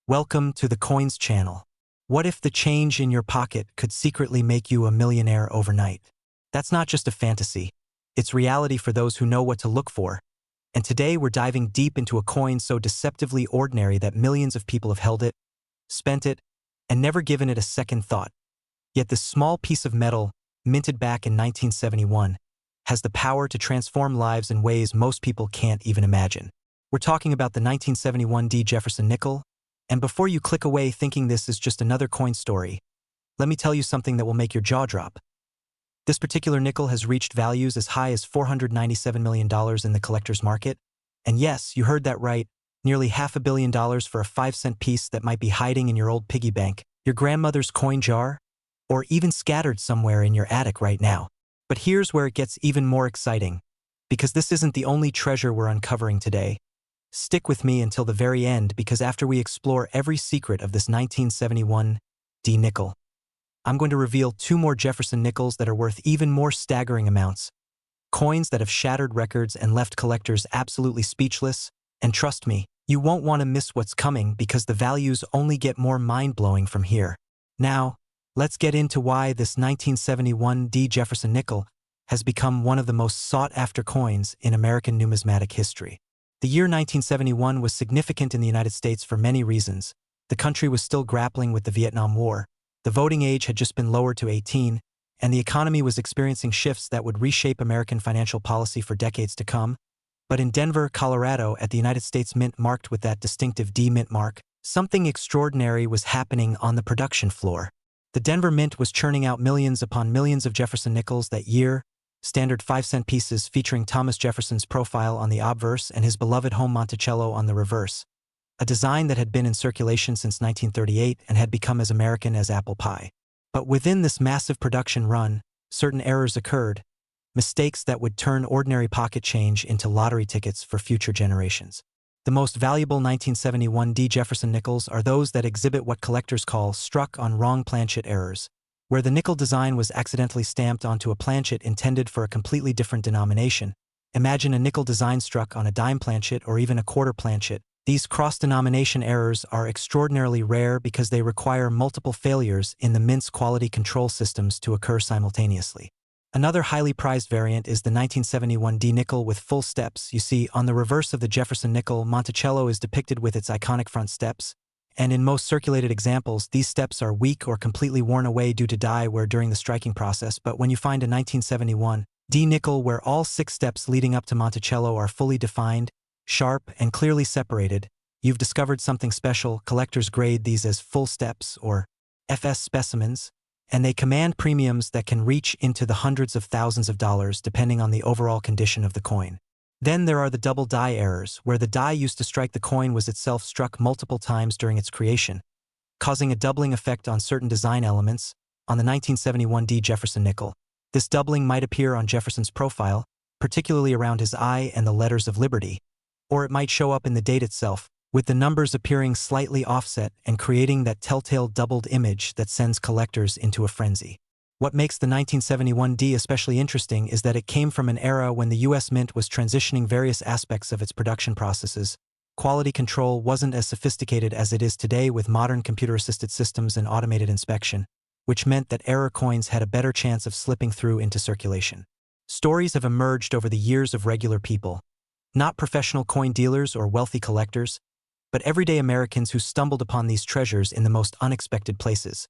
Welcome to the Coins channel. What if the change in your pocket could secretly make you a millionaire overnight? That's not just a fantasy. It's reality for those who know what to look for. And today we're diving deep into a coin so deceptively ordinary that millions of people have held it, spent it, and never given it a second thought. Yet this small piece of metal, minted back in 1971, has the power to transform lives in ways most people can't even imagine. We're talking about the 1971 D Jefferson Nickel, and before you click away thinking this is just another coin story, let me tell you something that will make your jaw drop. This particular nickel has reached values as high as $497 million in the collector's market. And yes, you heard that right, nearly $500 million for a 5-cent piece that might be hiding in your old piggy bank, your grandmother's coin jar, or even scattered somewhere in your attic right now. But here's where it gets even more exciting, because this isn't the only treasure we're uncovering today. Stick with me until the very end, because after we explore every secret of this 1971 D nickel, I'm going to reveal 2 more Jefferson Nickels that are worth even more staggering amounts. Coins that have shattered records and left collectors absolutely speechless. And trust me, you won't want to miss what's coming, because the values only get more mind-blowing from here. Now, let's get into why this 1971 D Jefferson Nickel has become one of the most sought-after coins in American numismatic history. The year 1971 was significant in the United States for many reasons. The country was still grappling with the Vietnam War, the voting age had just been lowered to 18, and the economy was experiencing shifts that would reshape American financial policy for decades to come. But in Denver, Colorado, at the United States Mint marked with that distinctive D Mint mark, something extraordinary was happening on the production floor. The Denver Mint was churning out millions upon millions of Jefferson Nickels that year, standard 5-cent pieces featuring Thomas Jefferson's profile on the obverse and his beloved home Monticello on the reverse, a design that had been in circulation since 1938 and had become as American as apple pie. But within this massive production run, certain errors occurred, mistakes that would turn ordinary pocket change into lottery tickets for future generations. The most valuable 1971 D Jefferson Nickels are those that exhibit what collectors call struck on wrong planchet errors, where the nickel design was accidentally stamped onto a planchet intended for a completely different denomination. Imagine a nickel design struck on a dime planchet or even a quarter planchet. These cross-denomination errors are extraordinarily rare because they require multiple failures in the Mint's quality control systems to occur simultaneously. Another highly prized variant is the 1971 D nickel with full steps. You see, on the reverse of the Jefferson Nickel, Monticello is depicted with its iconic front steps, and in most circulated examples, these steps are weak or completely worn away due to die wear during the striking process. But when you find a 1971 D nickel where all 6 steps leading up to Monticello are fully defined, sharp, and clearly separated, you've discovered something special. Collectors grade these as full steps, or FS specimens, and they command premiums that can reach into the hundreds of thousands of dollars depending on the overall condition of the coin. Then there are the double die errors, where the die used to strike the coin was itself struck multiple times during its creation, causing a doubling effect on certain design elements. On the 1971 D Jefferson Nickel, this doubling might appear on Jefferson's profile, particularly around his eye and the letters of Liberty, or it might show up in the date itself, with the numbers appearing slightly offset and creating that telltale doubled image that sends collectors into a frenzy. What makes the 1971 D especially interesting is that it came from an era when the U.S. Mint was transitioning various aspects of its production processes. Quality control wasn't as sophisticated as it is today with modern computer-assisted systems and automated inspection, which meant that error coins had a better chance of slipping through into circulation. Stories have emerged over the years of regular people, not professional coin dealers or wealthy collectors, but everyday Americans who stumbled upon these treasures in the most unexpected places.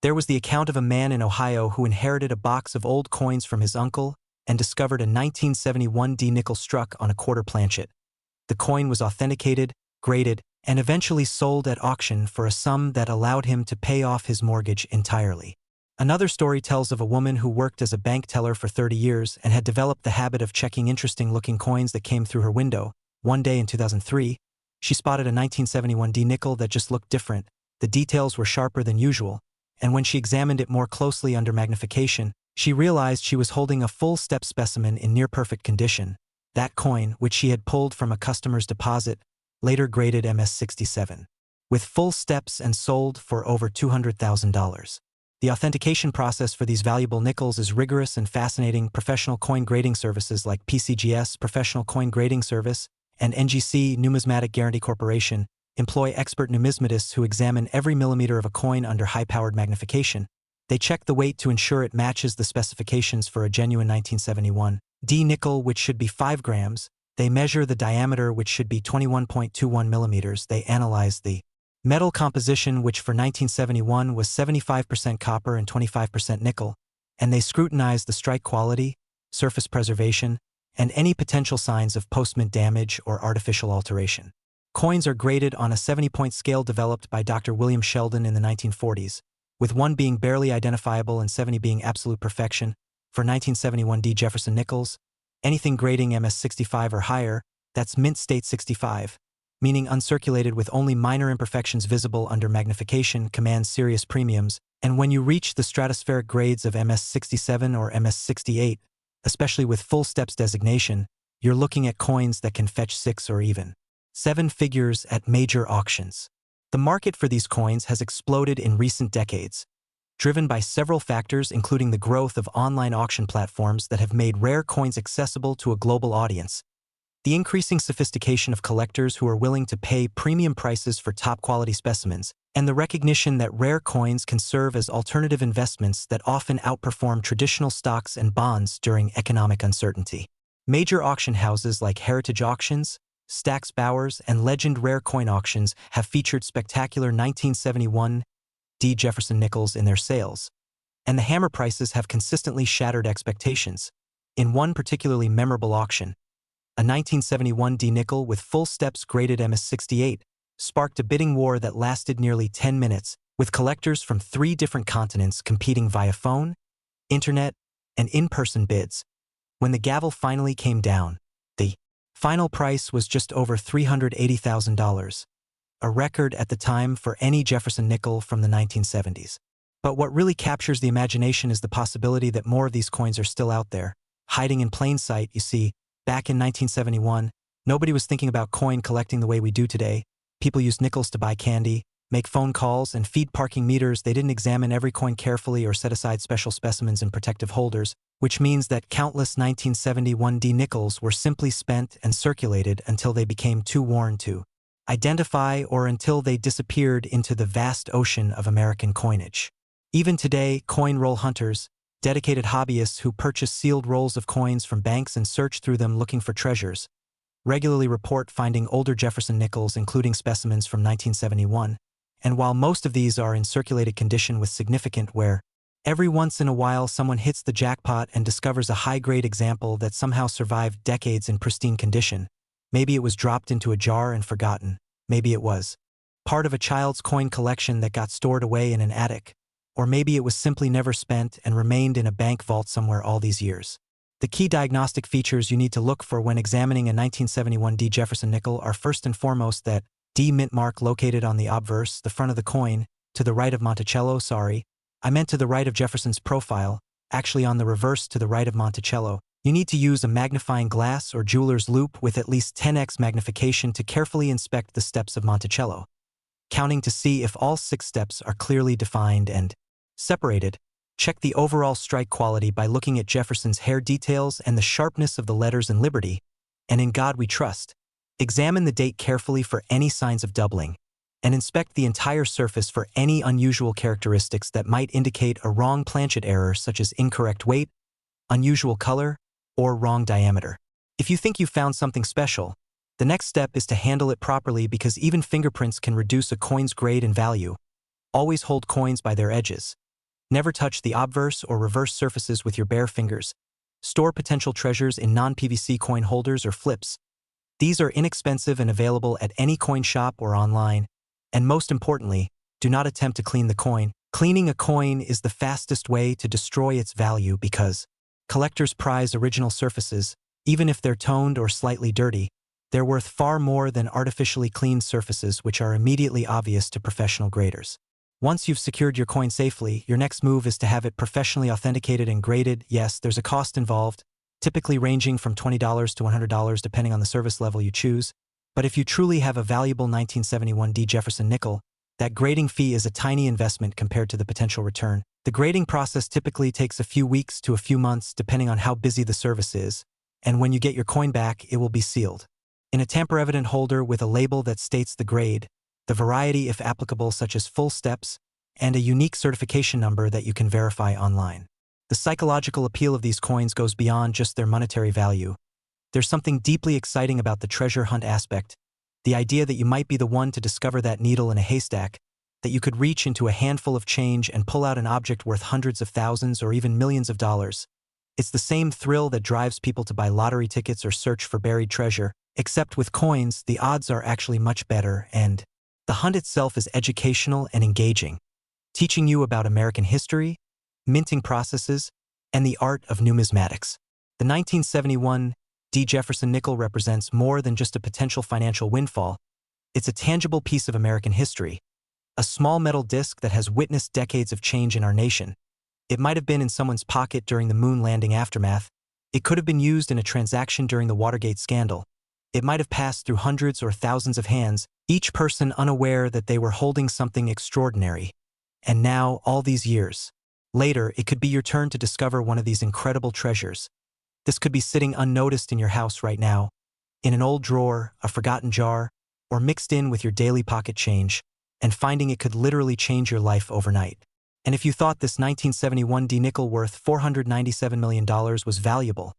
There was the account of a man in Ohio who inherited a box of old coins from his uncle and discovered a 1971 D nickel struck on a quarter planchet. The coin was authenticated, graded, and eventually sold at auction for a sum that allowed him to pay off his mortgage entirely. Another story tells of a woman who worked as a bank teller for 30 years and had developed the habit of checking interesting-looking coins that came through her window. One day in 2003, she spotted a 1971 D nickel that just looked different. The details were sharper than usual, and when she examined it more closely under magnification, she realized she was holding a full-step specimen in near-perfect condition. That coin, which she had pulled from a customer's deposit, later graded MS-67, with full steps and sold for over $200,000. The authentication process for these valuable nickels is rigorous and fascinating. Professional coin grading services like PCGS, Professional Coin Grading Service, and NGC, Numismatic Guarantee Corporation, employ expert numismatists who examine every millimeter of a coin under high-powered magnification. They check the weight to ensure it matches the specifications for a genuine 1971 D nickel, which should be 5 grams. They measure the diameter, which should be 21.21 millimeters. They analyze the metal composition, which for 1971 was 75% copper and 25% nickel, and they scrutinize the strike quality, surface preservation, and any potential signs of post-mint damage or artificial alteration. Coins are graded on a 70-point scale developed by Dr. William Sheldon in the 1940s, with 1 being barely identifiable and 70 being absolute perfection. For 1971 D Jefferson Nickels, anything grading MS-65 or higher, that's mint state 65, meaning uncirculated with only minor imperfections visible under magnification, commands serious premiums, and when you reach the stratospheric grades of MS-67 or MS-68, especially with full steps designation, you're looking at coins that can fetch 6 or even 7 figures at major auctions. The market for these coins has exploded in recent decades, driven by several factors including the growth of online auction platforms that have made rare coins accessible to a global audience, the increasing sophistication of collectors who are willing to pay premium prices for top-quality specimens, and the recognition that rare coins can serve as alternative investments that often outperform traditional stocks and bonds during economic uncertainty. Major auction houses like Heritage Auctions, Stax Bowers, and Legend Rare Coin Auctions have featured spectacular 1971 D Jefferson Nickels in their sales, and the hammer prices have consistently shattered expectations. In one particularly memorable auction, a 1971 D nickel with full steps graded MS-68 sparked a bidding war that lasted nearly 10 minutes, with collectors from 3 different continents competing via phone, internet, and in-person bids. When the gavel finally came down, the final price was just over $380,000, a record at the time for any Jefferson nickel from the 1970s. But what really captures the imagination is the possibility that more of these coins are still out there, hiding in plain sight. You see, back in 1971, nobody was thinking about coin collecting the way we do today. People used nickels to buy candy, make phone calls, and feed parking meters. They didn't examine every coin carefully or set aside special specimens in protective holders, which means that countless 1971 D nickels were simply spent and circulated until they became too worn to identify or until they disappeared into the vast ocean of American coinage. Even today, coin roll hunters, dedicated hobbyists who purchase sealed rolls of coins from banks and search through them looking for treasures, regularly report finding older Jefferson nickels, including specimens from 1971, and while most of these are in circulated condition with significant wear, every once in a while someone hits the jackpot and discovers a high-grade example that somehow survived decades in pristine condition. Maybe it was dropped into a jar and forgotten. Maybe it was part of a child's coin collection that got stored away in an attic. Or maybe it was simply never spent and remained in a bank vault somewhere all these years. The key diagnostic features you need to look for when examining a 1971 D Jefferson nickel are first and foremost that D mint mark located on the obverse, the front of the coin, to the right of Monticello. I meant to the right of Jefferson's profile, actually on the reverse to the right of Monticello. You need to use a magnifying glass or jeweler's loupe with at least 10x magnification to carefully inspect the steps of Monticello, counting to see if all 6 steps are clearly defined and separated. Check the overall strike quality by looking at Jefferson's hair details and the sharpness of the letters in Liberty, and In God We Trust. Examine the date carefully for any signs of doubling, and inspect the entire surface for any unusual characteristics that might indicate a wrong planchet error such as incorrect weight, unusual color, or wrong diameter. If you think you found something special, the next step is to handle it properly because even fingerprints can reduce a coin's grade and value. Always hold coins by their edges. Never touch the obverse or reverse surfaces with your bare fingers. Store potential treasures in non-PVC coin holders or flips. These are inexpensive and available at any coin shop or online. And most importantly, do not attempt to clean the coin. Cleaning a coin is the fastest way to destroy its value because collectors prize original surfaces, even if they're toned or slightly dirty. They're worth far more than artificially cleaned surfaces which are immediately obvious to professional graders. Once you've secured your coin safely, your next move is to have it professionally authenticated and graded. Yes, there's a cost involved, typically ranging from $20 to $100 depending on the service level you choose. But if you truly have a valuable 1971 D Jefferson nickel, that grading fee is a tiny investment compared to the potential return. The grading process typically takes a few weeks to a few months depending on how busy the service is, and when you get your coin back, it will be sealed in a tamper-evident holder with a label that states the grade, the variety if applicable such as full steps, and a unique certification number that you can verify online. The psychological appeal of these coins goes beyond just their monetary value. There's something deeply exciting about the treasure hunt aspect, the idea that you might be the one to discover that needle in a haystack, that you could reach into a handful of change and pull out an object worth hundreds of thousands or even millions of dollars. It's the same thrill that drives people to buy lottery tickets or search for buried treasure, except with coins, the odds are actually much better, and the hunt itself is educational and engaging, teaching you about American history, minting processes, and the art of numismatics. The 1971 D Jefferson nickel represents more than just a potential financial windfall. It's a tangible piece of American history, a small metal disc that has witnessed decades of change in our nation. It might have been in someone's pocket during the moon landing aftermath. It could have been used in a transaction during the Watergate scandal. It might have passed through hundreds or thousands of hands, each person unaware that they were holding something extraordinary. And now, all these years later, it could be your turn to discover one of these incredible treasures. This could be sitting unnoticed in your house right now, in an old drawer, a forgotten jar, or mixed in with your daily pocket change, and finding it could literally change your life overnight. And if you thought this 1971 D nickel worth $497 million was valuable,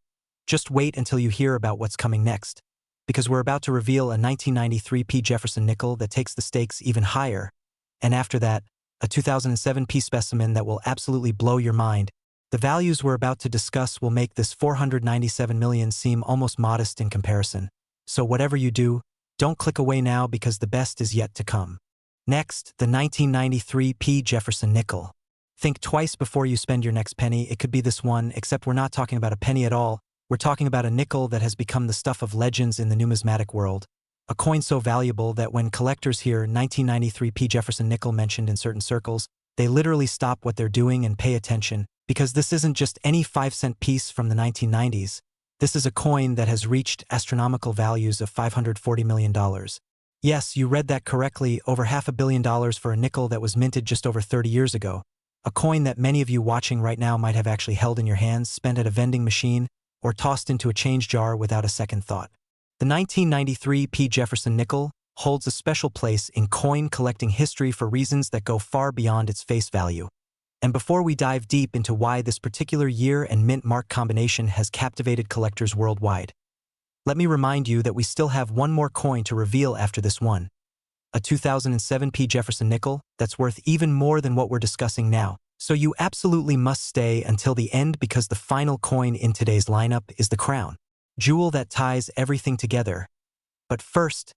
just wait until you hear about what's coming next, because we're about to reveal a 1993 P Jefferson nickel that takes the stakes even higher, and after that, a 2007 P specimen that will absolutely blow your mind. The values we're about to discuss will make this $497 million seem almost modest in comparison. So whatever you do, don't click away now because the best is yet to come. Next, the 1993 P Jefferson Nickel. Think twice before you spend your next penny. It could be this one, except we're not talking about a penny at all. We're talking about a nickel that has become the stuff of legends in the numismatic world. A coin so valuable that when collectors hear 1993 P Jefferson Nickel mentioned in certain circles, they literally stop what they're doing and pay attention, because this isn't just any 5-cent piece from the 1990s. This is a coin that has reached astronomical values of $540 million. Yes, you read that correctly, over $500 million for a nickel that was minted just over 30 years ago. A coin that many of you watching right now might have actually held in your hands, spent at a vending machine, or tossed into a change jar without a second thought. The 1993 P Jefferson Nickel holds a special place in coin collecting history for reasons that go far beyond its face value. And before we dive deep into why this particular year and mint mark combination has captivated collectors worldwide, let me remind you that we still have one more coin to reveal after this one. A 2007 P Jefferson Nickel that's worth even more than what we're discussing now. So you absolutely must stay until the end because the final coin in today's lineup is the crown jewel that ties everything together. But first,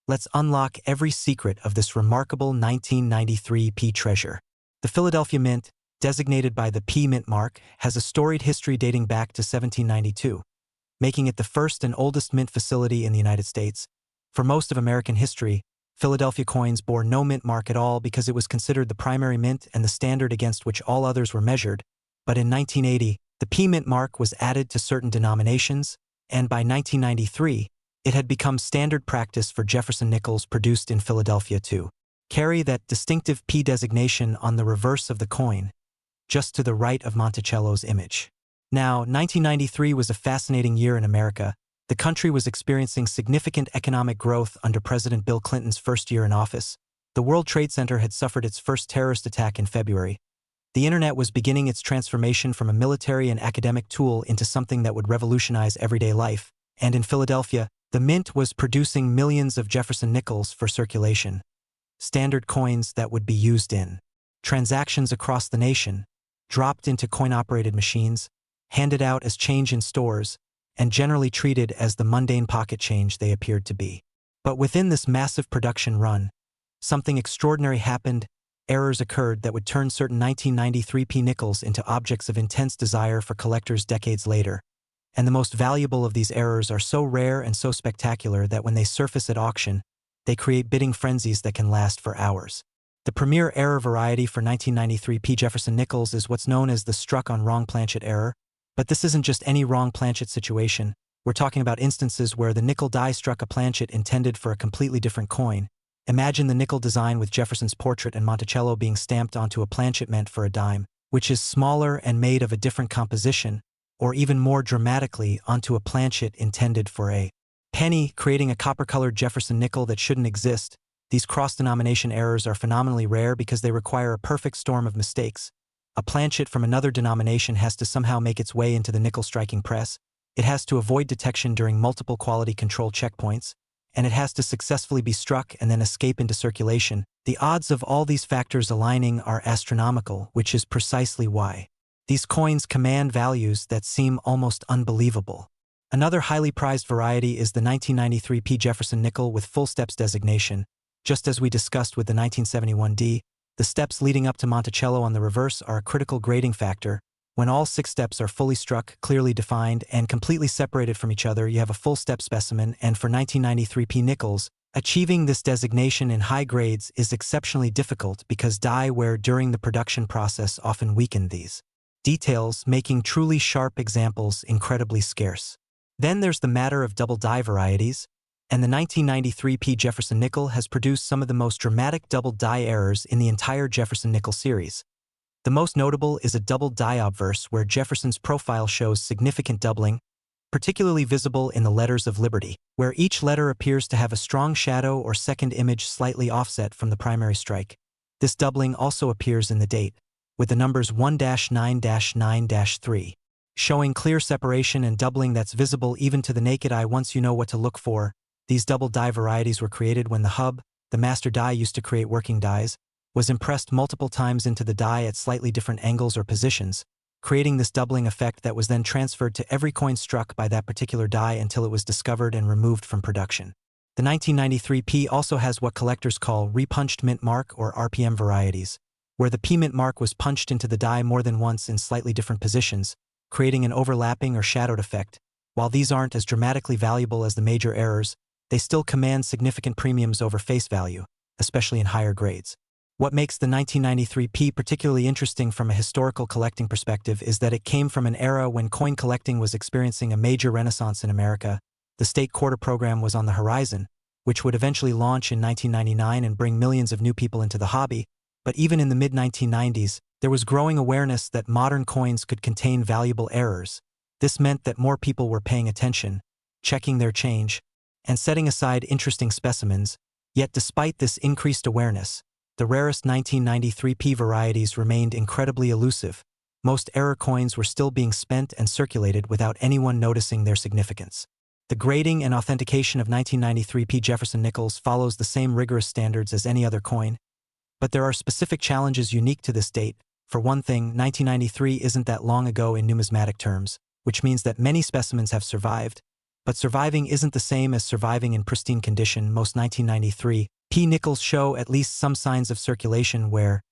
let's unlock every secret of this remarkable 1993 P treasure. The Philadelphia Mint, designated by the P Mint mark, has a storied history dating back to 1792, making it the first and oldest mint facility in the United States. For most of American history, Philadelphia coins bore no mint mark at all because it was considered the primary mint and the standard against which all others were measured. But in 1980, the P Mint mark was added to certain denominations, and by 1993, it had become standard practice for Jefferson Nickels produced in Philadelphia to carry that distinctive P designation on the reverse of the coin, just to the right of Monticello's image. Now, 1993 was a fascinating year in America. The country was experiencing significant economic growth under President Bill Clinton's first year in office. The World Trade Center had suffered its first terrorist attack in February. The internet was beginning its transformation from a military and academic tool into something that would revolutionize everyday life. And in Philadelphia, the mint was producing millions of Jefferson Nickels for circulation. Standard coins that would be used in transactions across the nation, dropped into coin-operated machines, handed out as change in stores, and generally treated as the mundane pocket change they appeared to be. But within this massive production run, something extraordinary happened. Errors occurred that would turn certain 1993 P nickels into objects of intense desire for collectors decades later. And the most valuable of these errors are so rare and so spectacular that when they surface at auction, they create bidding frenzies that can last for hours. The premier error variety for 1993 P Jefferson Nickels is what's known as the struck on wrong planchet error. But this isn't just any wrong planchet situation. We're talking about instances where the nickel die struck a planchet intended for a completely different coin. Imagine the nickel design with Jefferson's portrait and Monticello being stamped onto a planchet meant for a dime, which is smaller and made of a different composition, or even more dramatically, onto a planchet intended for a penny, creating a copper-colored Jefferson nickel that shouldn't exist. These cross-denomination errors are phenomenally rare because they require a perfect storm of mistakes. A planchet from another denomination has to somehow make its way into the nickel striking press, it has to avoid detection during multiple quality control checkpoints, and it has to successfully be struck and then escape into circulation. The odds of all these factors aligning are astronomical, which is precisely why these coins command values that seem almost unbelievable. Another highly prized variety is the 1993 P Jefferson Nickel with full steps designation. Just as we discussed with the 1971 D, the steps leading up to Monticello on the reverse are a critical grading factor. When all 6 steps are fully struck, clearly defined, and completely separated from each other, you have a full step specimen, and for 1993 P Nickels, achieving this designation in high grades is exceptionally difficult because die wear during the production process often weaken these details, making truly sharp examples incredibly scarce. Then there's the matter of double die varieties, and the 1993 P Jefferson Nickel has produced some of the most dramatic double die errors in the entire Jefferson Nickel series. The most notable is a double die obverse where Jefferson's profile shows significant doubling, particularly visible in the letters of Liberty, where each letter appears to have a strong shadow or second image slightly offset from the primary strike. This doubling also appears in the date, with the numbers 1-9-9-3, showing clear separation and doubling that's visible even to the naked eye once you know what to look for. These double die varieties were created when the hub, the master die used to create working dies, was impressed multiple times into the die at slightly different angles or positions, creating this doubling effect that was then transferred to every coin struck by that particular die until it was discovered and removed from production. The 1993 P also has what collectors call repunched mint mark or RPM varieties, where the P mint mark was punched into the die more than once in slightly different positions, creating an overlapping or shadowed effect. While these aren't as dramatically valuable as the major errors, they still command significant premiums over face value, especially in higher grades. What makes the 1993 P particularly interesting from a historical collecting perspective is that it came from an era when coin collecting was experiencing a major renaissance in America. The state quarter program was on the horizon, which would eventually launch in 1999 and bring millions of new people into the hobby, but even in the mid-1990s, there was growing awareness that modern coins could contain valuable errors. This meant that more people were paying attention, checking their change, and setting aside interesting specimens. Yet despite this increased awareness, the rarest 1993 P varieties remained incredibly elusive. Most error coins were still being spent and circulated without anyone noticing their significance. The grading and authentication of 1993 P Jefferson Nickels follows the same rigorous standards as any other coin, but there are specific challenges unique to this date. For one thing, 1993 isn't that long ago in numismatic terms, which means that many specimens have survived, but surviving isn't the same as surviving in pristine condition. Most 1993 P nickels show at least some signs of circulation where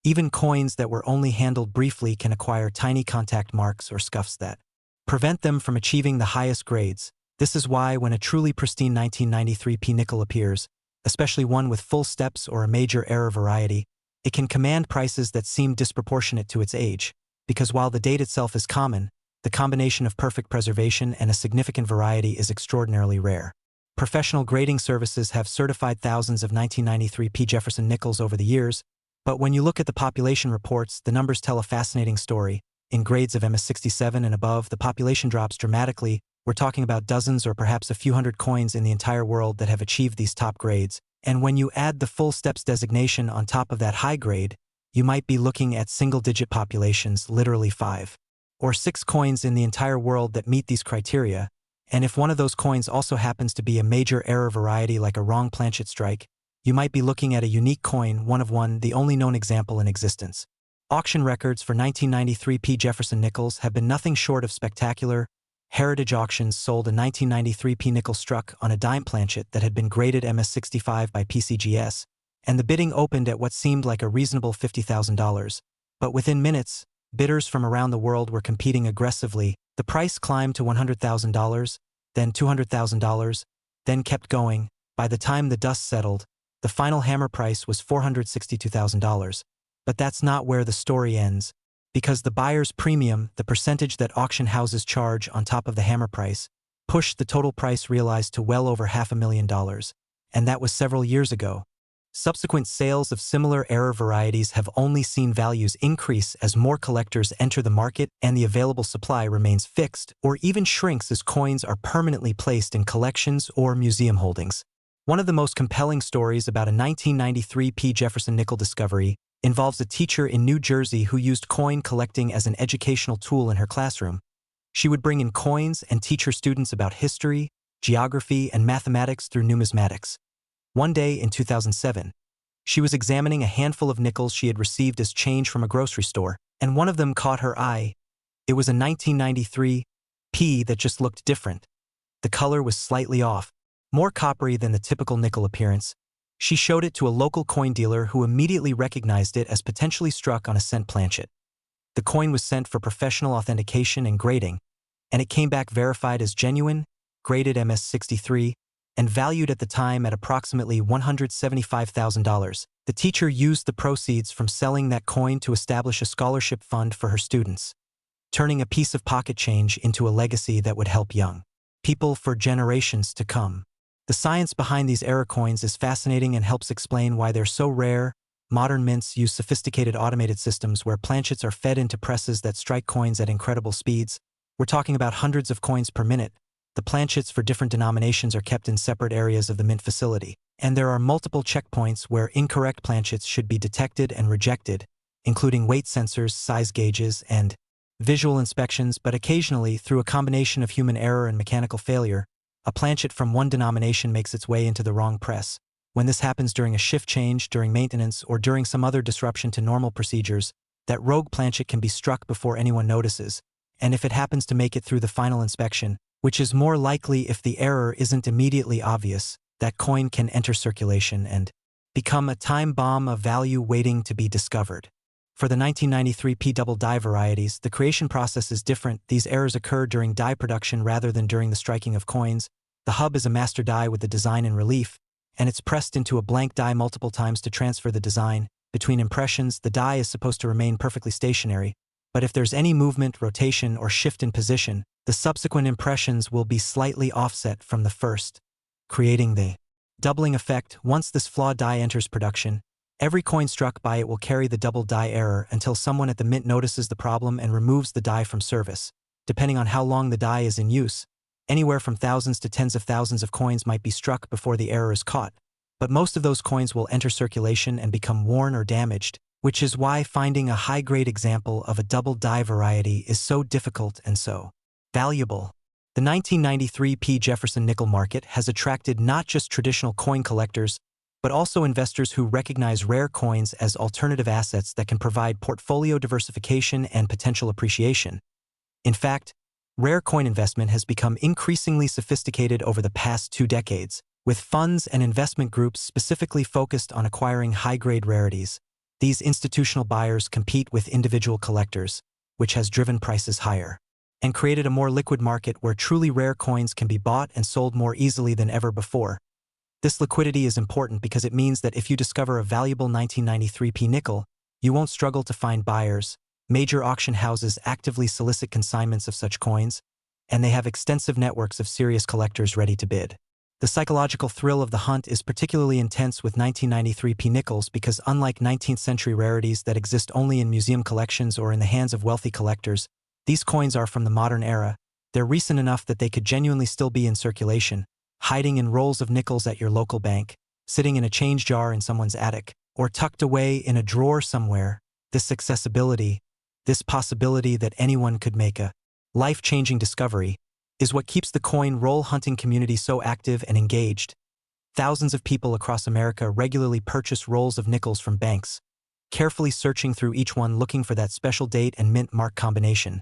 even coins that were only handled briefly can acquire tiny contact marks or scuffs that prevent them from achieving the highest grades. This is why when a truly pristine 1993 P nickel appears, especially one with full steps or a major error variety, it can command prices that seem disproportionate to its age, because while the date itself is common, the combination of perfect preservation and a significant variety is extraordinarily rare. Professional grading services have certified thousands of 1993 P Jefferson Nickels over the years, but when you look at the population reports, the numbers tell a fascinating story. In grades of MS67 and above, the population drops dramatically. We're talking about dozens or perhaps a few hundred coins in the entire world that have achieved these top grades, and when you add the full steps designation on top of that high grade, you might be looking at single-digit populations, literally 5 or 6 coins in the entire world that meet these criteria. And if one of those coins also happens to be a major error variety like a wrong planchet strike, you might be looking at a unique coin, one of one, the only known example in existence. Auction records for 1993 P Jefferson Nickels have been nothing short of spectacular. Heritage Auctions sold a 1993 P nickel struck on a dime planchet that had been graded MS65 by PCGS, and the bidding opened at what seemed like a reasonable $50,000. But within minutes, bidders from around the world were competing aggressively. The price climbed to $100,000, then $200,000, then kept going. By the time the dust settled, the final hammer price was $462,000. But that's not where the story ends, because the buyer's premium, the percentage that auction houses charge on top of the hammer price, pushed the total price realized to well over $500,000, and that was several years ago. Subsequent sales of similar error varieties have only seen values increase as more collectors enter the market and the available supply remains fixed or even shrinks as coins are permanently placed in collections or museum holdings. One of the most compelling stories about a 1993 P Jefferson nickel discovery involves a teacher in New Jersey who used coin collecting as an educational tool in her classroom. She would bring in coins and teach her students about history, geography, and mathematics through numismatics. One day in 2007, she was examining a handful of nickels she had received as change from a grocery store, and one of them caught her eye. It was a 1993 P that just looked different. The color was slightly off, more coppery than the typical nickel appearance. She showed it to a local coin dealer who immediately recognized it as potentially struck on a cent planchet. The coin was sent for professional authentication and grading, and it came back verified as genuine, graded MS-63, and valued at the time at approximately $175,000. The teacher used the proceeds from selling that coin to establish a scholarship fund for her students, turning a piece of pocket change into a legacy that would help young people for generations to come. The science behind these era coins is fascinating and helps explain why they're so rare. Modern mints use sophisticated automated systems where planchets are fed into presses that strike coins at incredible speeds. We're talking about hundreds of coins per minute. The planchets for different denominations are kept in separate areas of the mint facility, and there are multiple checkpoints where incorrect planchets should be detected and rejected, including weight sensors, size gauges, and visual inspections, but occasionally, through a combination of human error and mechanical failure, a planchet from one denomination makes its way into the wrong press. When this happens during a shift change, during maintenance, or during some other disruption to normal procedures, that rogue planchet can be struck before anyone notices, and if it happens to make it through the final inspection, which is more likely if the error isn't immediately obvious, that coin can enter circulation and become a time bomb of value waiting to be discovered. For the 1993 P double die varieties, the creation process is different. These errors occur during die production rather than during the striking of coins. The hub is a master die with the design in relief, and it's pressed into a blank die multiple times to transfer the design. Between impressions, the die is supposed to remain perfectly stationary, but if there's any movement, rotation, or shift in position, the subsequent impressions will be slightly offset from the first, creating the doubling effect. Once this flawed die enters production, every coin struck by it will carry the double die error until someone at the mint notices the problem and removes the die from service. Depending on how long the die is in use, anywhere from thousands to tens of thousands of coins might be struck before the error is caught, but most of those coins will enter circulation and become worn or damaged, which is why finding a high-grade example of a double die variety is so difficult and so valuable. The 1993 P Jefferson nickel market has attracted not just traditional coin collectors, but also investors who recognize rare coins as alternative assets that can provide portfolio diversification and potential appreciation. In fact, rare coin investment has become increasingly sophisticated over the past 2 decades, with funds and investment groups specifically focused on acquiring high-grade rarities. These institutional buyers compete with individual collectors, which has driven prices higher, and created a more liquid market where truly rare coins can be bought and sold more easily than ever before. This liquidity is important because it means that if you discover a valuable 1993 P nickel, you won't struggle to find buyers. Major auction houses actively solicit consignments of such coins, and they have extensive networks of serious collectors ready to bid. The psychological thrill of the hunt is particularly intense with 1993 P nickels because unlike 19th century rarities that exist only in museum collections or in the hands of wealthy collectors, these coins are from the modern era. They're recent enough that they could genuinely still be in circulation, hiding in rolls of nickels at your local bank, sitting in a change jar in someone's attic, or tucked away in a drawer somewhere. This accessibility, this possibility that anyone could make a life-changing discovery, is what keeps the coin roll hunting community so active and engaged. Thousands of people across America regularly purchase rolls of nickels from banks, carefully searching through each one looking for that special date and mint mark combination,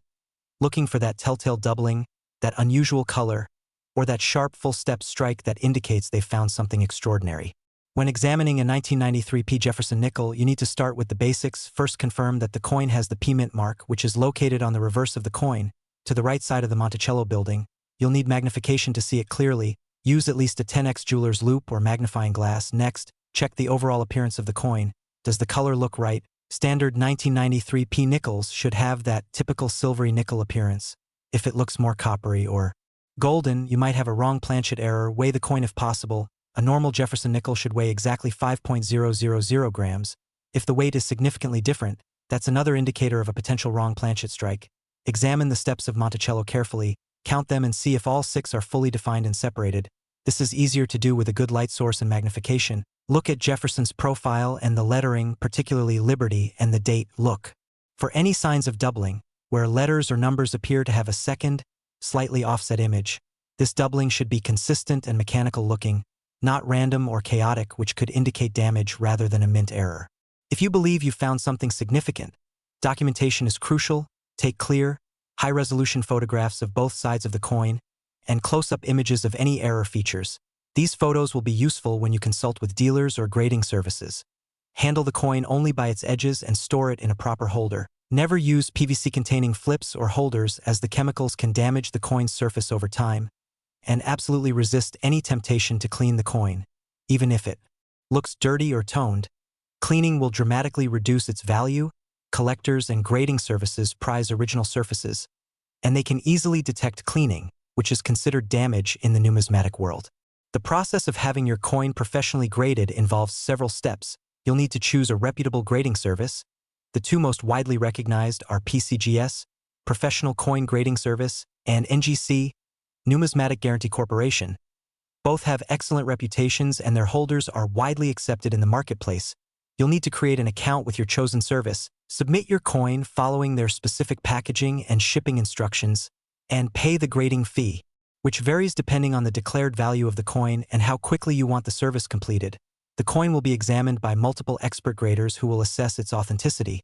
looking for that telltale doubling, that unusual color, or that sharp full-step strike that indicates they've found something extraordinary. When examining a 1993 P Jefferson nickel, you need to start with the basics. First, confirm that the coin has the P mint mark, which is located on the reverse of the coin, to the right side of the Monticello building. You'll need magnification to see it clearly. Use at least a 10x jeweler's loupe or magnifying glass. Next, check the overall appearance of the coin. Does the color look right? Standard 1993 P nickels should have that typical silvery nickel appearance. If it looks more coppery or golden, you might have a wrong planchet error. Weigh the coin if possible. A normal Jefferson nickel should weigh exactly 5.000 grams. If the weight is significantly different, that's another indicator of a potential wrong planchet strike. Examine the steps of Monticello carefully, count them and see if all 6 are fully defined and separated. This is easier to do with a good light source and magnification. Look at Jefferson's profile and the lettering, particularly Liberty, and the date. Look for any signs of doubling, where letters or numbers appear to have a second, slightly offset image. This doubling should be consistent and mechanical looking, not random or chaotic, which could indicate damage rather than a mint error. If you believe you've found something significant, documentation is crucial. Take clear, high-resolution photographs of both sides of the coin and close-up images of any error features. These photos will be useful when you consult with dealers or grading services. Handle the coin only by its edges and store it in a proper holder. Never use PVC-containing flips or holders, as the chemicals can damage the coin's surface over time. And absolutely resist any temptation to clean the coin. Even if it looks dirty or toned, cleaning will dramatically reduce its value. Collectors and grading services prize original surfaces, and they can easily detect cleaning, which is considered damage in the numismatic world. The process of having your coin professionally graded involves several steps. You'll need to choose a reputable grading service. The two most widely recognized are PCGS, Professional Coin Grading Service, and NGC, Numismatic Guarantee Corporation. Both have excellent reputations and their holders are widely accepted in the marketplace. You'll need to create an account with your chosen service, submit your coin following their specific packaging and shipping instructions, and pay the grading fee, which varies depending on the declared value of the coin and how quickly you want the service completed. The coin will be examined by multiple expert graders who will assess its authenticity,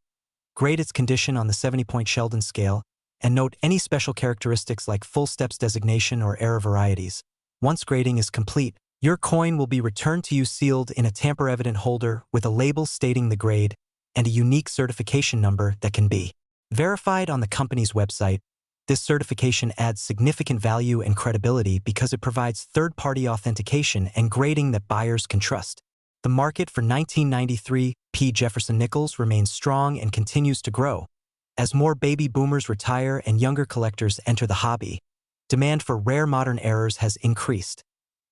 grade its condition on the 70-point Sheldon scale, and note any special characteristics like full steps designation or error varieties. Once grading is complete, your coin will be returned to you sealed in a tamper-evident holder with a label stating the grade and a unique certification number that can be verified on the company's website. This certification adds significant value and credibility because it provides third-party authentication and grading that buyers can trust. The market for 1993 P Jefferson Nickels remains strong and continues to grow. As more baby boomers retire and younger collectors enter the hobby, demand for rare modern errors has increased.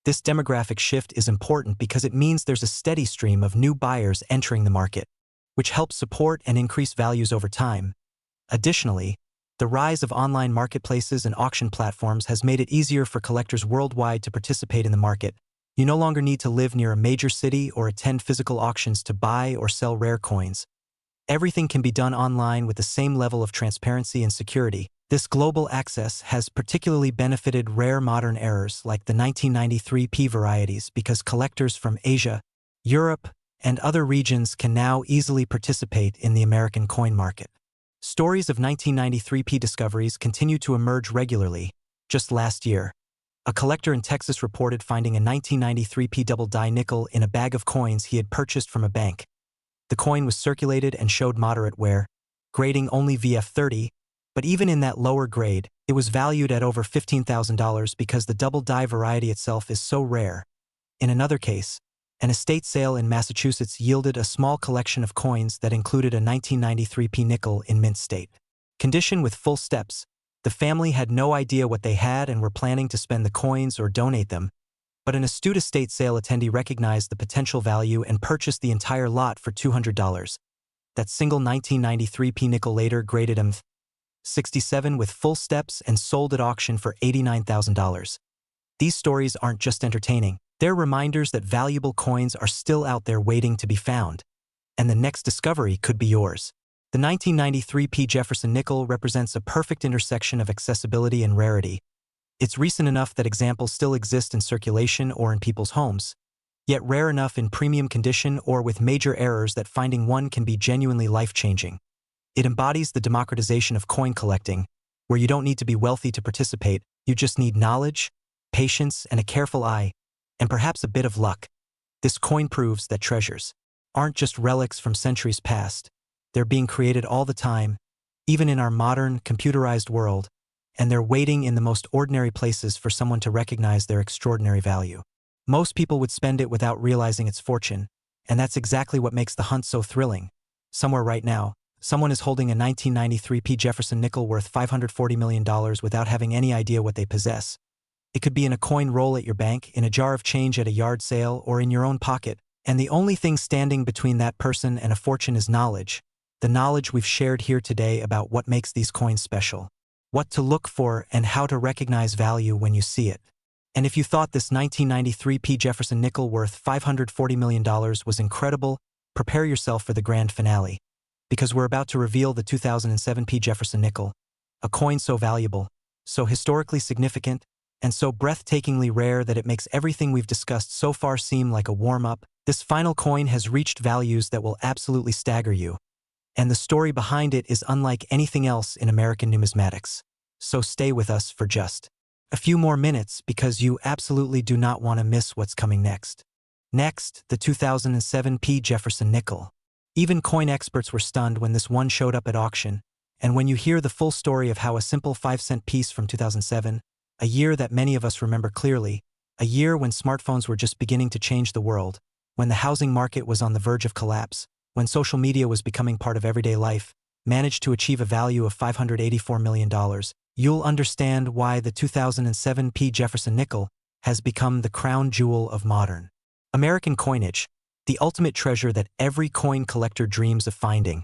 This demographic shift is important because it means there's a steady stream of new buyers entering the market, which helps support and increase values over time. Additionally, the rise of online marketplaces and auction platforms has made it easier for collectors worldwide to participate in the market. You no longer need to live near a major city or attend physical auctions to buy or sell rare coins. Everything can be done online with the same level of transparency and security. This global access has particularly benefited rare modern errors like the 1993 P varieties because collectors from Asia, Europe, and other regions can now easily participate in the American coin market. Stories of 1993 P discoveries continue to emerge regularly. Just last year, a collector in Texas reported finding a 1993 P double-die nickel in a bag of coins he had purchased from a bank. The coin was circulated and showed moderate wear, grading only VF30, but even in that lower grade, it was valued at over $15,000 because the double-die variety itself is so rare. In another case, an estate sale in Massachusetts yielded a small collection of coins that included a 1993 P nickel in mint state condition with full steps. The family had no idea what they had and were planning to spend the coins or donate them, but an astute estate sale attendee recognized the potential value and purchased the entire lot for $200. That single 1993 P nickel later graded M67 with full steps and sold at auction for $89,000. These stories aren't just entertaining, they're reminders that valuable coins are still out there waiting to be found, and the next discovery could be yours. The 1993 P Jefferson Nickel represents a perfect intersection of accessibility and rarity. It's recent enough that examples still exist in circulation or in people's homes, yet rare enough in premium condition or with major errors that finding one can be genuinely life-changing. It embodies the democratization of coin collecting, where you don't need to be wealthy to participate, you just need knowledge, patience, and a careful eye, and perhaps a bit of luck. This coin proves that treasures aren't just relics from centuries past. They're being created all the time, even in our modern, computerized world, and they're waiting in the most ordinary places for someone to recognize their extraordinary value. Most people would spend it without realizing its fortune, and that's exactly what makes the hunt so thrilling. Somewhere right now, someone is holding a 1993 P Jefferson nickel worth $540 million without having any idea what they possess. It could be in a coin roll at your bank, in a jar of change at a yard sale, or in your own pocket, and the only thing standing between that person and a fortune is knowledge. The knowledge we've shared here today about what makes these coins special, what to look for, and how to recognize value when you see it. And if you thought this 1993 P Jefferson nickel worth $540 million was incredible, prepare yourself for the grand finale. Because we're about to reveal the 2007 P Jefferson nickel, a coin so valuable, so historically significant, and so breathtakingly rare that it makes everything we've discussed so far seem like a warm-up. This final coin has reached values that will absolutely stagger you. And the story behind it is unlike anything else in American numismatics. So stay with us for just a few more minutes because you absolutely do not want to miss what's coming next. Next, the 2007 P Jefferson nickel. Even coin experts were stunned when this one showed up at auction, and when you hear the full story of how a simple 5-cent piece from 2007, a year that many of us remember clearly, a year when smartphones were just beginning to change the world, when the housing market was on the verge of collapse, when social media was becoming part of everyday life, managed to achieve a value of $584 million, you'll understand why the 2007 P Jefferson nickel has become the crown jewel of modern American coinage, the ultimate treasure that every coin collector dreams of finding,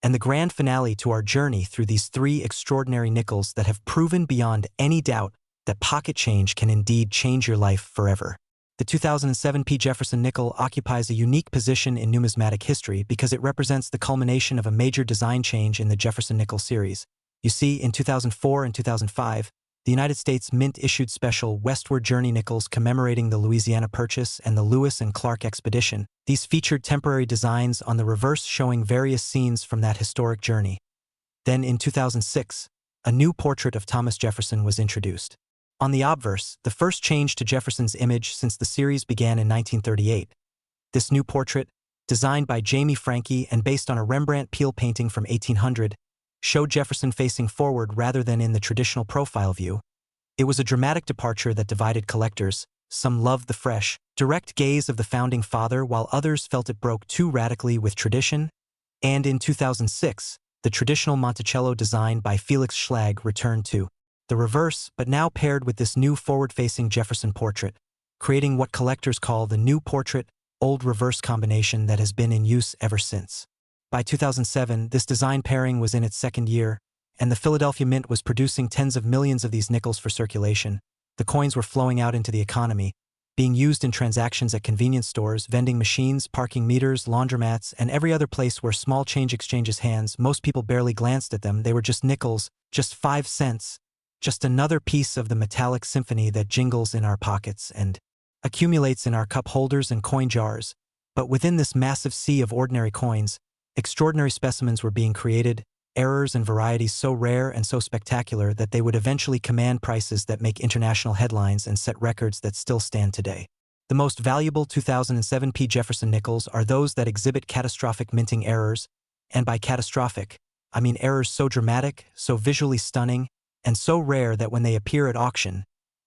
and the grand finale to our journey through these three extraordinary nickels that have proven beyond any doubt that pocket change can indeed change your life forever. The 2007 P Jefferson nickel occupies a unique position in numismatic history because it represents the culmination of a major design change in the Jefferson nickel series. You see, in 2004 and 2005, the United States Mint issued special Westward Journey nickels commemorating the Louisiana Purchase and the Lewis and Clark Expedition. These featured temporary designs on the reverse showing various scenes from that historic journey. Then in 2006, a new portrait of Thomas Jefferson was introduced. On the obverse, the first change to Jefferson's image since the series began in 1938. This new portrait, designed by Jamie Franke and based on a Rembrandt Peale painting from 1800, showed Jefferson facing forward rather than in the traditional profile view. It was a dramatic departure that divided collectors. Some loved the fresh, direct gaze of the founding father while others felt it broke too radically with tradition. And in 2006, the traditional Monticello design by Felix Schlag returned to the reverse, but now paired with this new forward-facing Jefferson portrait, creating what collectors call the new portrait, old reverse combination that has been in use ever since. By 2007, this design pairing was in its second year, and the Philadelphia Mint was producing tens of millions of these nickels for circulation. The coins were flowing out into the economy, being used in transactions at convenience stores, vending machines, parking meters, laundromats, and every other place where small change exchanges hands. Most people barely glanced at them. They were just nickels, just 5 cents, just another piece of the metallic symphony that jingles in our pockets and accumulates in our cup holders and coin jars. But within this massive sea of ordinary coins, extraordinary specimens were being created, errors and varieties so rare and so spectacular that they would eventually command prices that make international headlines and set records that still stand today. The most valuable 2007 P Jefferson nickels are those that exhibit catastrophic minting errors, and by catastrophic, I mean errors so dramatic, so visually stunning, and so rare that when they appear at auction,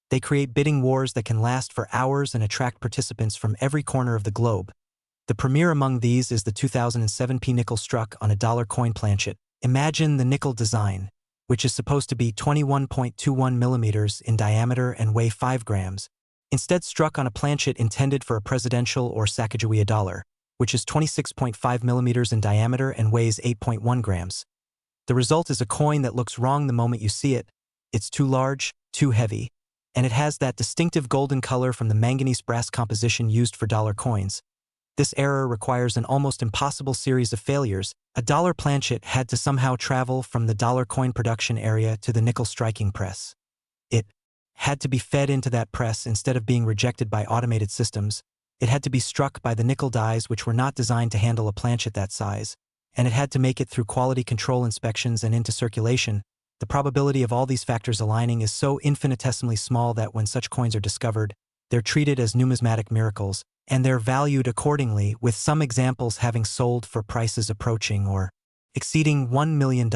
they create bidding wars that can last for hours and attract participants from every corner of the globe. The premier among these is the 2007 P nickel struck on a dollar coin planchet. Imagine the nickel design, which is supposed to be 21.21 millimeters in diameter and weigh 5 grams, instead struck on a planchet intended for a presidential or Sacagawea dollar, which is 26.5 millimeters in diameter and weighs 8.1 grams. The result is a coin that looks wrong the moment you see it. It's too large, too heavy, and it has that distinctive golden color from the manganese brass composition used for dollar coins. This error requires an almost impossible series of failures. A dollar planchet had to somehow travel from the dollar coin production area to the nickel striking press. It had to be fed into that press instead of being rejected by automated systems. It had to be struck by the nickel dies which were not designed to handle a planchet that size, and it had to make it through quality control inspections and into circulation. The probability of all these factors aligning is so infinitesimally small that when such coins are discovered, they're treated as numismatic miracles, and they're valued accordingly, with some examples having sold for prices approaching or exceeding $1 million.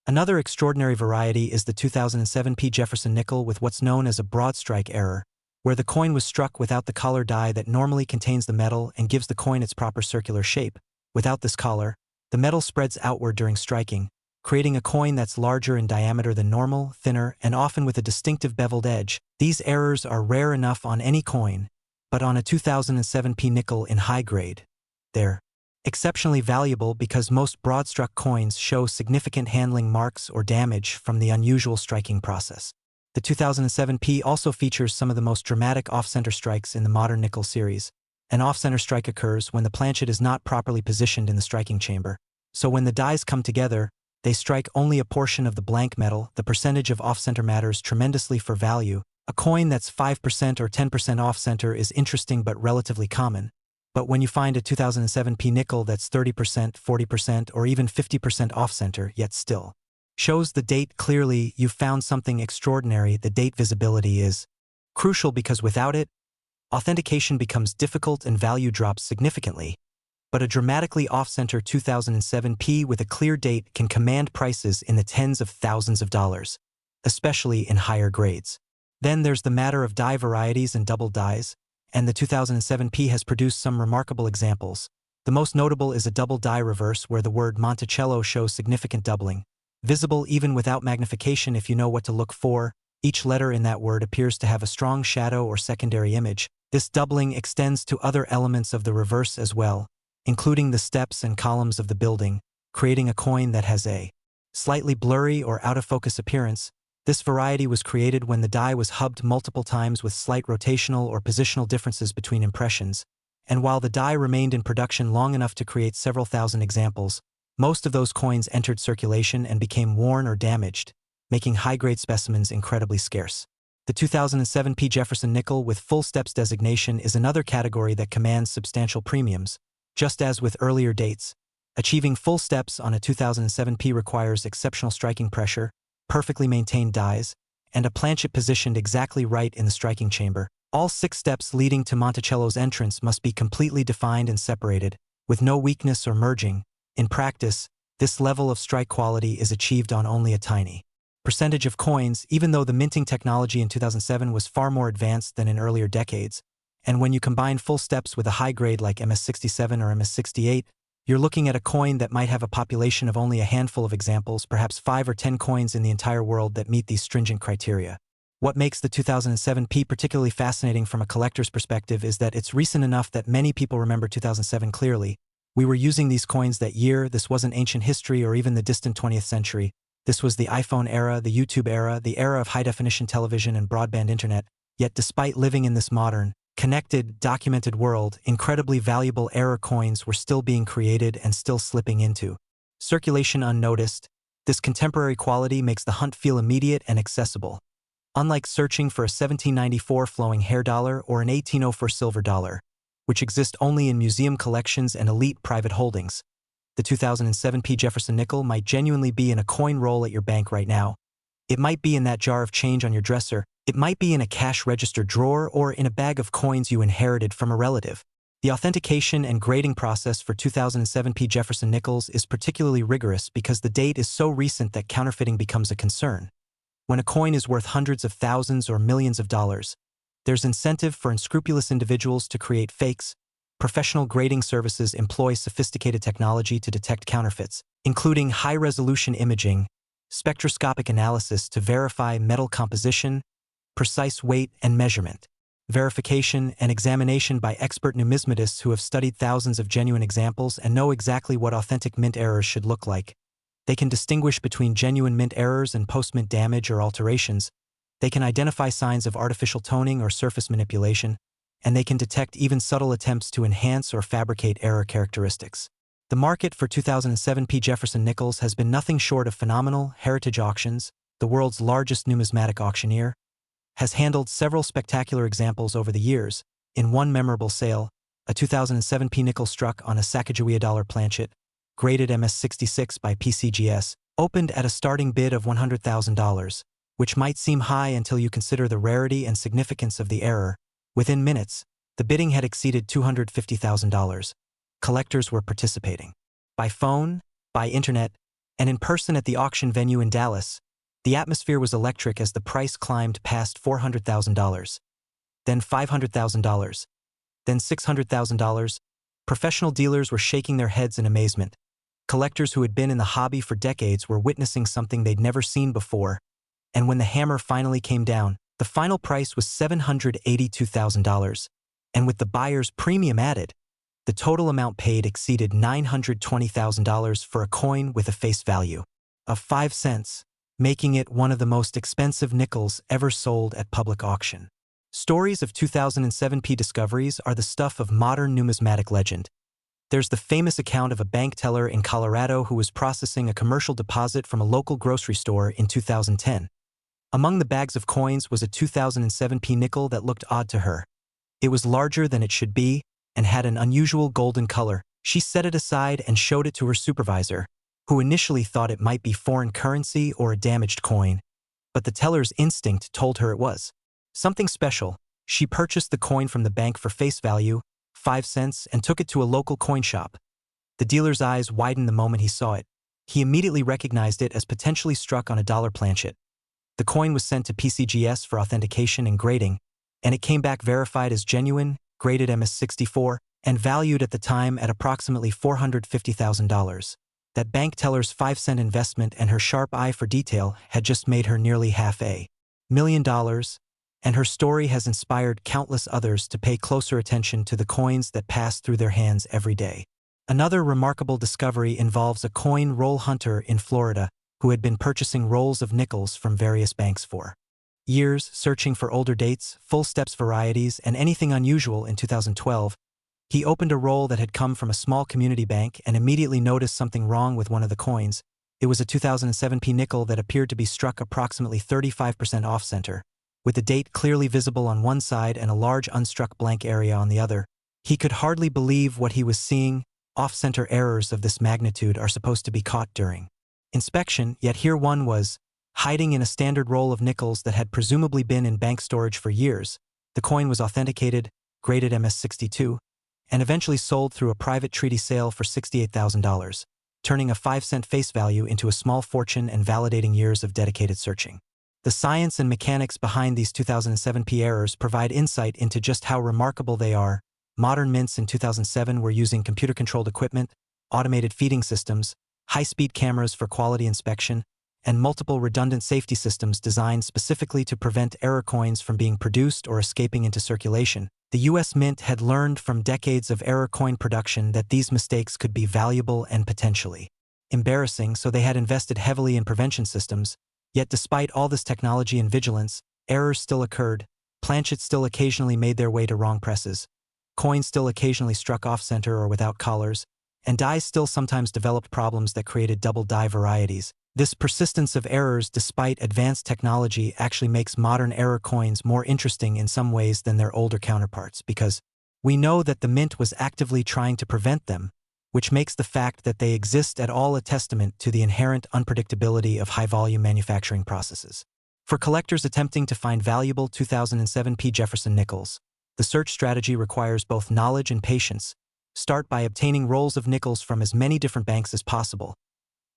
Another extraordinary variety is the 2007 P Jefferson nickel with what's known as a broad strike error, where the coin was struck without the collar die that normally contains the metal and gives the coin its proper circular shape. Without this collar, the metal spreads outward during striking, creating a coin that's larger in diameter than normal, thinner, and often with a distinctive beveled edge. These errors are rare enough on any coin, but on a 2007 P nickel in high grade, they're exceptionally valuable because most broad-struck coins show significant handling marks or damage from the unusual striking process. The 2007 P also features some of the most dramatic off-center strikes in the modern nickel series. An off-center strike occurs when the planchet is not properly positioned in the striking chamber. So when the dies come together, they strike only a portion of the blank metal. The percentage of off-center matters tremendously for value. A coin that's 5% or 10% off-center is interesting but relatively common. But when you find a 2007 P nickel that's 30%, 40%, or even 50% off-center, yet still shows the date clearly, you've found something extraordinary. The date visibility is crucial because without it, authentication becomes difficult and value drops significantly. But a dramatically off-center 2007 P with a clear date can command prices in the tens of thousands of dollars, especially in higher grades. Then there's the matter of die varieties and double dies, and the 2007 P has produced some remarkable examples. The most notable is a double die reverse where the word Monticello shows significant doubling, visible even without magnification if you know what to look for. Each letter in that word appears to have a strong shadow or secondary image. This doubling extends to other elements of the reverse as well, including the steps and columns of the building, creating a coin that has a slightly blurry or out-of-focus appearance. This variety was created when the die was hubbed multiple times with slight rotational or positional differences between impressions, and while the die remained in production long enough to create several thousand examples, most of those coins entered circulation and became worn or damaged, making high-grade specimens incredibly scarce. The 2007 P Jefferson Nickel with full steps designation is another category that commands substantial premiums. Just as with earlier dates, achieving full steps on a 2007 P requires exceptional striking pressure, perfectly maintained dies, and a planchet positioned exactly right in the striking chamber. All 6 steps leading to Monticello's entrance must be completely defined and separated, with no weakness or merging. In practice, this level of strike quality is achieved on only a tiny percentage of coins, even though the minting technology in 2007 was far more advanced than in earlier decades. And when you combine full steps with a high grade like MS67 or MS68, you're looking at a coin that might have a population of only a handful of examples, perhaps 5 or 10 coins in the entire world that meet these stringent criteria. What makes the 2007 P particularly fascinating from a collector's perspective is that it's recent enough that many people remember 2007 clearly. We were using these coins that year. This wasn't ancient history or even the distant 20th century. This was the iPhone era, the YouTube era, the era of high-definition television and broadband internet. Yet despite living in this modern, connected, documented world, incredibly valuable error coins were still being created and still slipping into circulation unnoticed. This contemporary quality makes the hunt feel immediate and accessible. Unlike searching for a 1794 flowing hair dollar or an 1804 silver dollar, which exist only in museum collections and elite private holdings, the 2007 P Jefferson Nickel might genuinely be in a coin roll at your bank right now. It might be in that jar of change on your dresser. It might be in a cash register drawer or in a bag of coins you inherited from a relative. The authentication and grading process for 2007 P Jefferson Nickels is particularly rigorous because the date is so recent that counterfeiting becomes a concern. When a coin is worth hundreds of thousands or millions of dollars, there's incentive for unscrupulous individuals to create fakes. Professional grading services employ sophisticated technology to detect counterfeits, including high-resolution imaging, spectroscopic analysis to verify metal composition, precise weight and measurement, verification and examination by expert numismatists who have studied thousands of genuine examples and know exactly what authentic mint errors should look like. They can distinguish between genuine mint errors and post-mint damage or alterations. They can identify signs of artificial toning or surface manipulation, and they can detect even subtle attempts to enhance or fabricate error characteristics. The market for 2007 P Jefferson Nickels has been nothing short of phenomenal. Heritage Auctions, the world's largest numismatic auctioneer, has handled several spectacular examples over the years. In one memorable sale, a 2007 P nickel struck on a Sacagawea dollar planchet, graded MS66 by PCGS, opened at a starting bid of $100,000, which might seem high until you consider the rarity and significance of the error. Within minutes, the bidding had exceeded $250,000. Collectors were participating. By phone, by internet, and in person at the auction venue in Dallas, the atmosphere was electric as the price climbed past $400,000. Then $500,000. Then $600,000. Professional dealers were shaking their heads in amazement. Collectors who had been in the hobby for decades were witnessing something they'd never seen before. And when the hammer finally came down, the final price was $782,000, and with the buyer's premium added, the total amount paid exceeded $920,000 for a coin with a face value of 5 cents. making it one of the most expensive nickels ever sold at public auction. Stories of 2007 P discoveries are the stuff of modern numismatic legend. There's the famous account of a bank teller in Colorado who was processing a commercial deposit from a local grocery store in 2010. Among the bags of coins was a 2007 P nickel that looked odd to her. It was larger than it should be and had an unusual golden color. She set it aside and showed it to her supervisor, who initially thought it might be foreign currency or a damaged coin, but the teller's instinct told her it was something special. She purchased the coin from the bank for face value, 5 cents, and took it to a local coin shop. The dealer's eyes widened the moment he saw it. He immediately recognized it as potentially struck on a dollar planchet. The coin was sent to PCGS for authentication and grading, and it came back verified as genuine, graded MS64, and valued at the time at approximately $450,000. That bank teller's 5-cent investment and her sharp eye for detail had just made her nearly $500,000, and her story has inspired countless others to pay closer attention to the coins that pass through their hands every day. Another remarkable discovery involves a coin roll hunter in Florida who had been purchasing rolls of nickels from various banks for years, searching for older dates, full steps varieties, and anything unusual. In 2012, he opened a roll that had come from a small community bank and immediately noticed something wrong with one of the coins. It was a 2007 P nickel that appeared to be struck approximately 35% off-center, with the date clearly visible on one side and a large unstruck blank area on the other. He could hardly believe what he was seeing. Off-center errors of this magnitude are supposed to be caught during inspection, yet here one was, hiding in a standard roll of nickels that had presumably been in bank storage for years. The coin was authenticated, graded MS62, and eventually sold through a private treaty sale for $68,000, turning a 5-cent face value into a small fortune and validating years of dedicated searching. The science and mechanics behind these 2007 P errors provide insight into just how remarkable they are. Modern mints in 2007 were using computer-controlled equipment, automated feeding systems, high-speed cameras for quality inspection, and multiple redundant safety systems designed specifically to prevent error coins from being produced or escaping into circulation. The U.S. Mint had learned from decades of error coin production that these mistakes could be valuable and potentially embarrassing, so they had invested heavily in prevention systems. Yet despite all this technology and vigilance, errors still occurred, planchets still occasionally made their way to wrong presses, coins still occasionally struck off-center or without collars, and dies still sometimes developed problems that created double die varieties. This persistence of errors despite advanced technology actually makes modern error coins more interesting in some ways than their older counterparts, because we know that the mint was actively trying to prevent them, which makes the fact that they exist at all a testament to the inherent unpredictability of high-volume manufacturing processes. For collectors attempting to find valuable 2007 P Jefferson nickels, the search strategy requires both knowledge and patience. Start by obtaining rolls of nickels from as many different banks as possible.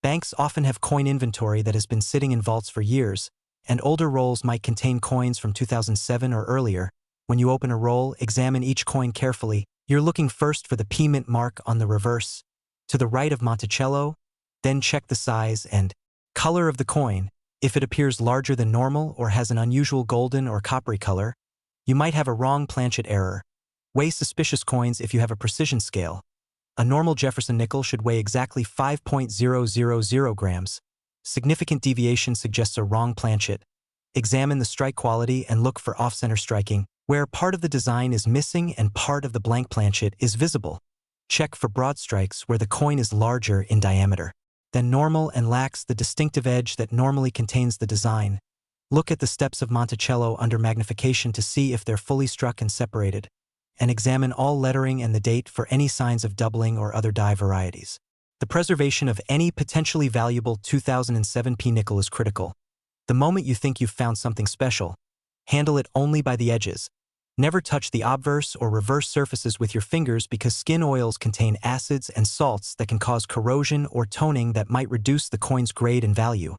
Banks often have coin inventory that has been sitting in vaults for years, and older rolls might contain coins from 2007 or earlier. When you open a roll, examine each coin carefully. You're looking first for the P mint mark on the reverse, to the right of Monticello, then check the size and color of the coin. If it appears larger than normal or has an unusual golden or coppery color, you might have a wrong planchet error. Weigh suspicious coins if you have a precision scale. A normal Jefferson nickel should weigh exactly 5.000 grams. Significant deviation suggests a wrong planchet. Examine the strike quality and look for off-center striking, where part of the design is missing and part of the blank planchet is visible. Check for broad strikes where the coin is larger in diameter than normal and lacks the distinctive edge that normally contains the design. Look at the steps of Monticello under magnification to see if they're fully struck and separated, and examine all lettering and the date for any signs of doubling or other die varieties. The preservation of any potentially valuable 2007 P nickel is critical. The moment you think you've found something special, handle it only by the edges. Never touch the obverse or reverse surfaces with your fingers because skin oils contain acids and salts that can cause corrosion or toning that might reduce the coin's grade and value.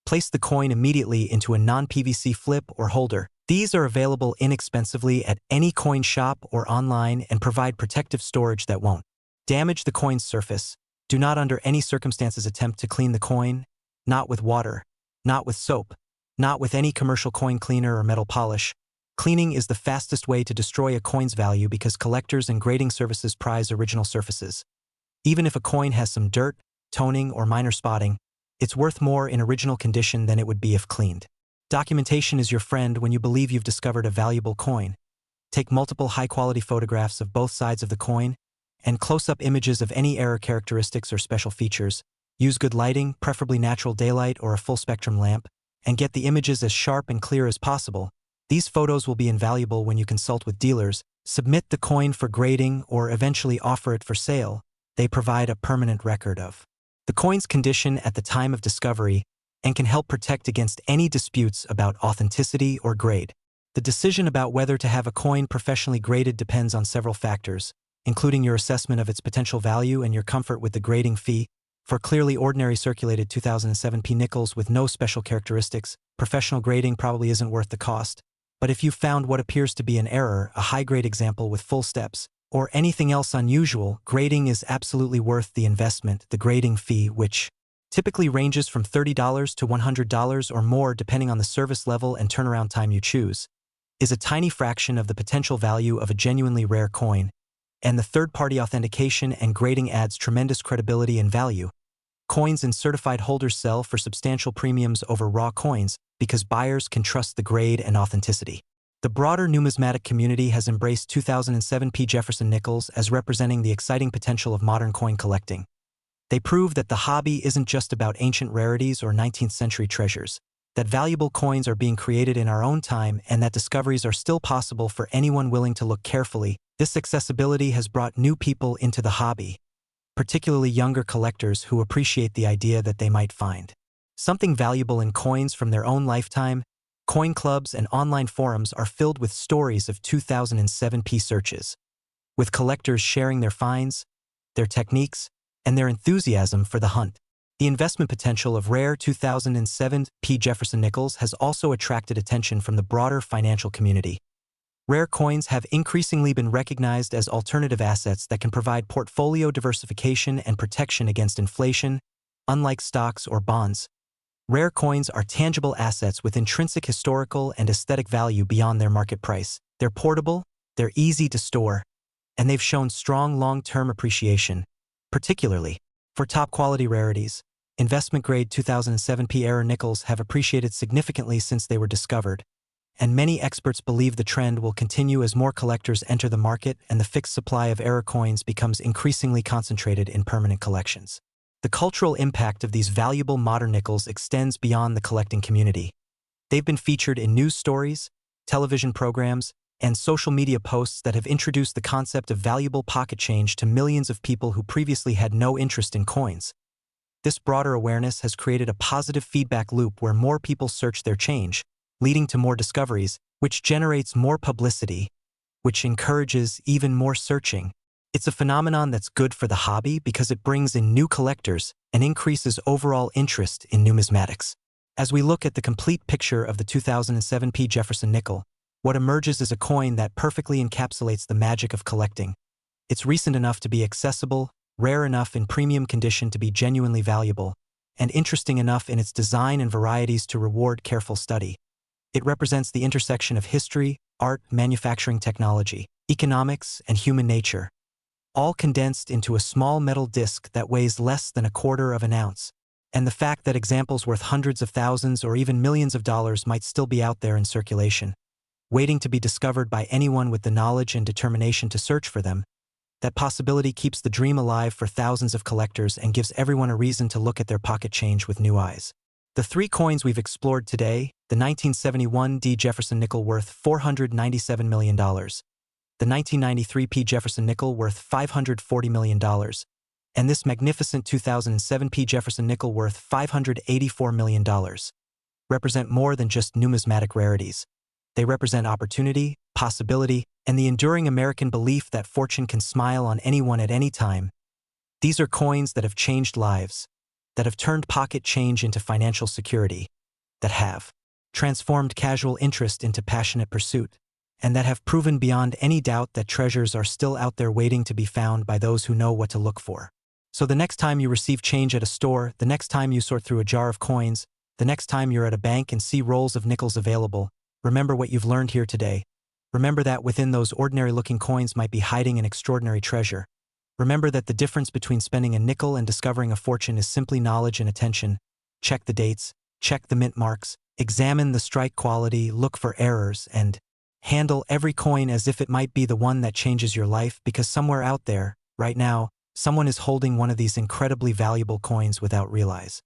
Place the coin immediately into a non-PVC flip or holder. These are available inexpensively at any coin shop or online and provide protective storage that won't damage the coin's surface. Do not under any circumstances attempt to clean the coin, not with water, not with soap, not with any commercial coin cleaner or metal polish. Cleaning is the fastest way to destroy a coin's value because collectors and grading services prize original surfaces. Even if a coin has some dirt, toning, or minor spotting, It's worth more in original condition than it would be if cleaned. Documentation is your friend when you believe you've discovered a valuable coin. Take multiple high-quality photographs of both sides of the coin and close-up images of any error characteristics or special features. Use good lighting, preferably natural daylight or a full-spectrum lamp, and get the images as sharp and clear as possible. These photos will be invaluable when you consult with dealers, submit the coin for grading, or eventually offer it for sale. They provide a permanent record of the coin's condition at the time of discovery and can help protect against any disputes about authenticity or grade. The decision about whether to have a coin professionally graded depends on several factors, including your assessment of its potential value and your comfort with the grading fee. For clearly ordinary circulated 2007 P Nickels with no special characteristics, professional grading probably isn't worth the cost. But if you've found what appears to be an error, a high-grade example with full steps, or anything else unusual, grading is absolutely worth the investment. The grading fee, which typically ranges from $30 to $100 or more depending on the service level and turnaround time you choose, is a tiny fraction of the potential value of a genuinely rare coin, and the third-party authentication and grading adds tremendous credibility and value. Coins and certified holders sell for substantial premiums over raw coins because buyers can trust the grade and authenticity. The broader numismatic community has embraced 2007 P Jefferson Nickels as representing the exciting potential of modern coin collecting. They prove that the hobby isn't just about ancient rarities or 19th century treasures, that valuable coins are being created in our own time and that discoveries are still possible for anyone willing to look carefully. This accessibility has brought new people into the hobby, particularly younger collectors who appreciate the idea that they might find something valuable in coins from their own lifetime. Coin clubs and online forums are filled with stories of 2007 P searches, with collectors sharing their finds, their techniques, and their enthusiasm for the hunt. The investment potential of rare 2007 P Jefferson Nickels has also attracted attention from the broader financial community. Rare coins have increasingly been recognized as alternative assets that can provide portfolio diversification and protection against inflation. Unlike stocks or bonds, rare coins are tangible assets with intrinsic historical and aesthetic value beyond their market price. They're portable, they're easy to store, and they've shown strong long-term appreciation, particularly for top-quality rarities. Investment-grade 2007 P-era nickels have appreciated significantly since they were discovered, and many experts believe the trend will continue as more collectors enter the market and the fixed supply of era coins becomes increasingly concentrated in permanent collections. The cultural impact of these valuable modern nickels extends beyond the collecting community. They've been featured in news stories, television programs, and social media posts that have introduced the concept of valuable pocket change to millions of people who previously had no interest in coins. This broader awareness has created a positive feedback loop where more people search their change, leading to more discoveries, which generates more publicity, which encourages even more searching. It's a phenomenon that's good for the hobby because it brings in new collectors and increases overall interest in numismatics. As we look at the complete picture of the 2007 P Jefferson Nickel, what emerges is a coin that perfectly encapsulates the magic of collecting. It's recent enough to be accessible, rare enough in premium condition to be genuinely valuable, and interesting enough in its design and varieties to reward careful study. It represents the intersection of history, art, manufacturing technology, economics, and human nature, all condensed into a small metal disc that weighs less than 1/4 of an ounce. And the fact that examples worth hundreds of thousands or even millions of dollars might still be out there in circulation, waiting to be discovered by anyone with the knowledge and determination to search for them, that possibility keeps the dream alive for thousands of collectors and gives everyone a reason to look at their pocket change with new eyes. The three coins we've explored today, the 1971 D Jefferson Nickel worth $497 million, the 1993 P Jefferson Nickel worth $540 million, and this magnificent 2007 P Jefferson Nickel worth $584 million, represent more than just numismatic rarities. They represent opportunity, possibility, and the enduring American belief that fortune can smile on anyone at any time. These are coins that have changed lives, that have turned pocket change into financial security, that have transformed casual interest into passionate pursuit, and that have proven beyond any doubt that treasures are still out there waiting to be found by those who know what to look for. So the next time you receive change at a store, the next time you sort through a jar of coins, the next time you're at a bank and see rolls of nickels available, remember what you've learned here today. Remember that within those ordinary-looking coins might be hiding an extraordinary treasure. Remember that the difference between spending a nickel and discovering a fortune is simply knowledge and attention. check the dates, check the mint marks, examine the strike quality, look for errors, and handle every coin as if it might be the one that changes your life, because somewhere out there, right now, someone is holding one of these incredibly valuable coins without realize.